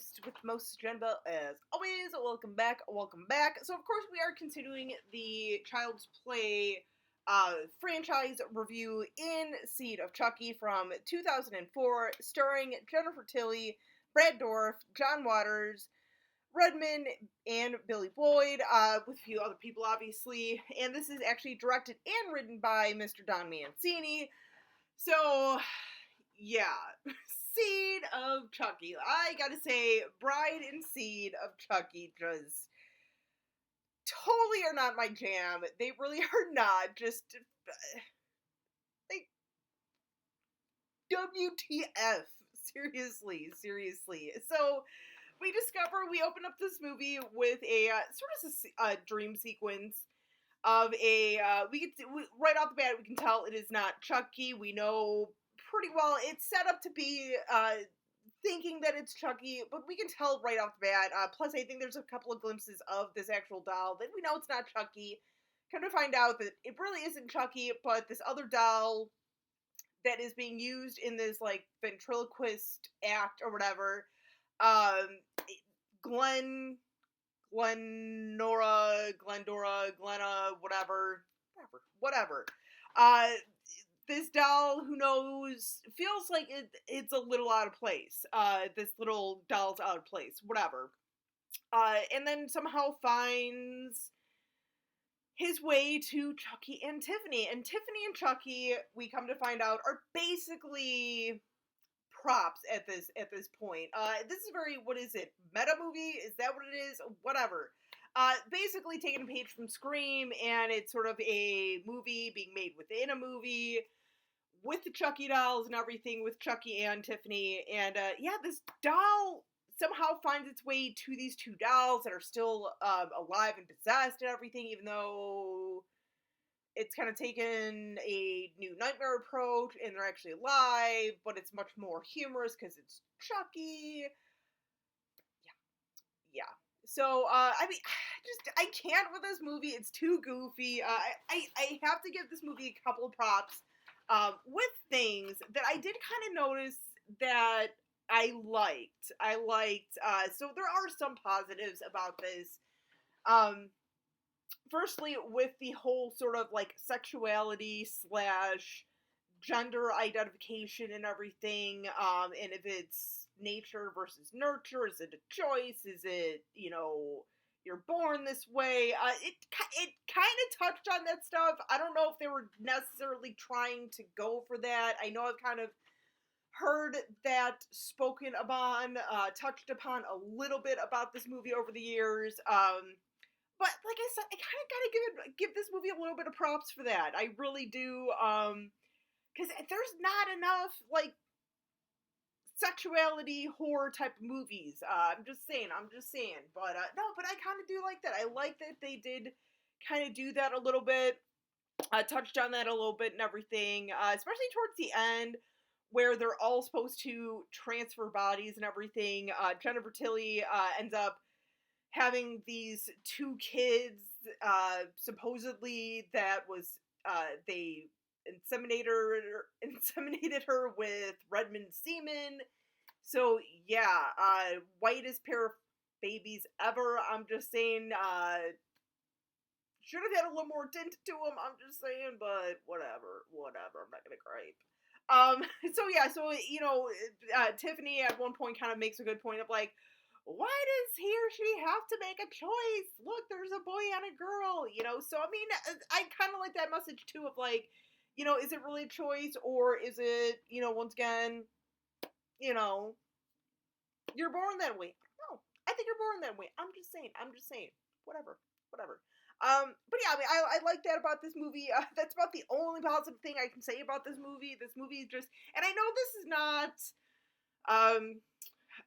host with the most agenda, as always. Welcome back. So, of course, we are continuing the Child's Play franchise review in Seed of Chucky from 2004, starring Jennifer Tilly, Brad Dourif, John Waters, Redman, and Billy Boyd, with a few other people, obviously. And this is actually directed and written by Mr. Don Mancini. So, yeah. Seed of Chucky. I gotta say, Bride and Seed of Chucky just totally are not my jam. They really are not. Just, like, WTF. Seriously. So, we open up this movie with a sort of a dream sequence of right off the bat, we can tell it is not Chucky. We know pretty well it's set up to be thinking that it's Chucky, but we can tell right off the bat. Plus, I think there's a couple of glimpses of this actual doll that we know it's not Chucky. Come to find out that it really isn't Chucky, but this other doll that is being used in this, like, ventriloquist act or whatever. Glendora, Glenna, whatever. This doll, who knows, feels like it's a little out of place. This little doll's out of place, whatever. And then somehow finds his way to Chucky and Tiffany. And Tiffany and Chucky, we come to find out, are basically props at this point. This is very, what is it, meta movie? Is that what it is? Whatever. Basically taking a page from Scream, and it's sort of a movie being made within a movie with the Chucky dolls and everything, with Chucky and Tiffany. And this doll somehow finds its way to these two dolls that are still alive and possessed and everything, even though it's kind of taken a new nightmare approach and they're actually alive, but it's much more humorous because it's Chucky. Yeah. So, I can't with this movie. It's too goofy. I have to give this movie a couple of props with things that I did kind of notice that I liked. So there are some positives about this. Firstly, with the whole sort of, like, sexuality / gender identification and everything, and if it's nature versus nurture, is it a choice, is it, you're born this way, it kind of touched on that stuff. I don't know if they were necessarily trying to go for that. I know I've kind of heard that spoken upon, touched upon a little bit about this movie over the years, but like I said, I kind of gotta give this movie a little bit of props for that. I really do, because there's not enough, like, sexuality horror type of movies. I'm just saying. But no, but I kind of do like that. I like that they did kind of do that a little bit. Touched on that a little bit and everything, especially towards the end, where they're all supposed to transfer bodies and everything. Jennifer Tilly ends up having these two kids, supposedly that was, they inseminated her with Redmond semen. So, yeah, whitest pair of babies ever. I'm just saying, should have had a little more tint to them, I'm just saying, but whatever, I'm not gonna gripe. Tiffany at one point kind of makes a good point of, like, why does he or she have to make a choice? Look, there's a boy and a girl, so, I mean, I kind of like that message, too, of, like, is it really a choice, or is it, once again, you're born that way? No, I think you're born that way. I'm just saying, whatever. But yeah, I mean, I like that about this movie. That's about the only positive thing I can say about this movie. This movie is just, and I know this is not,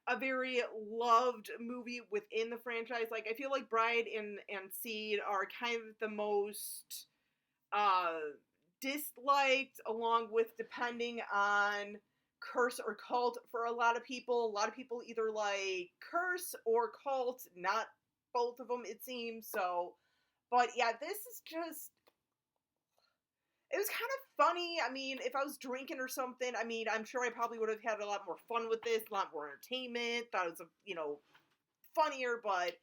a very loved movie within the franchise. Like, I feel like Bride and Seed are kind of the most, disliked, along with, depending on Curse or Cult, for a lot of people. A lot of people either like Curse or Cult, not both of them, it seems. So, but yeah, this is just, it was kind of funny. I mean, if I was drinking or something, I mean, I'm sure I probably would have had a lot more fun with this, a lot more entertainment. Thought it was, funnier, but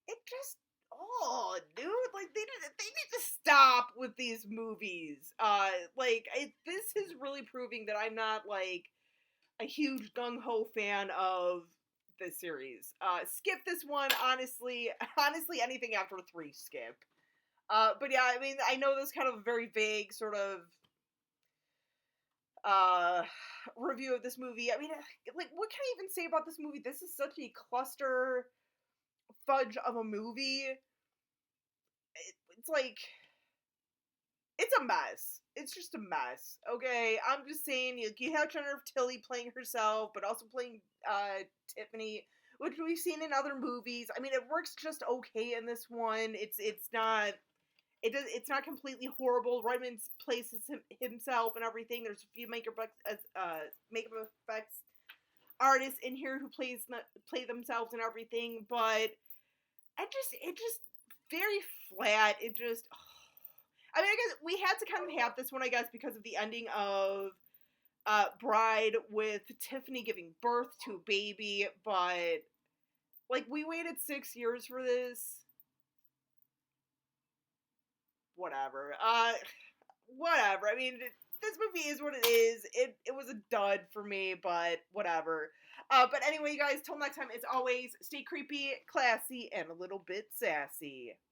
it just, oh, dude, like they need to stop with these movies. This is really proving that I'm not like a huge gung ho fan of this series. Skip this one, honestly. Honestly, anything after three, skip. But yeah, I mean, I know this kind of a very vague sort of uh review of this movie. I mean, like, what can I even say about this movie? This is such a cluster fudge of a movie. It's like, it's a mess. It's just a mess. Okay, I'm just saying, you have Jennifer Tilly playing herself, but also playing Tiffany, which we've seen in other movies. I mean, it works just okay in this one. It's not completely horrible. Redman places himself and everything. There's a few makeup effects artists in here who play themselves and everything, but it just very flat. It just, I mean, I guess we had to kind of have this one, I guess, because of the ending of Bride, with Tiffany giving birth to a baby, but like, we waited 6 years for this. Whatever. Whatever. I mean, this movie is what it is. It was a dud for me, but whatever. But anyway, you guys, till next time, as always, stay creepy, classy, and a little bit sassy.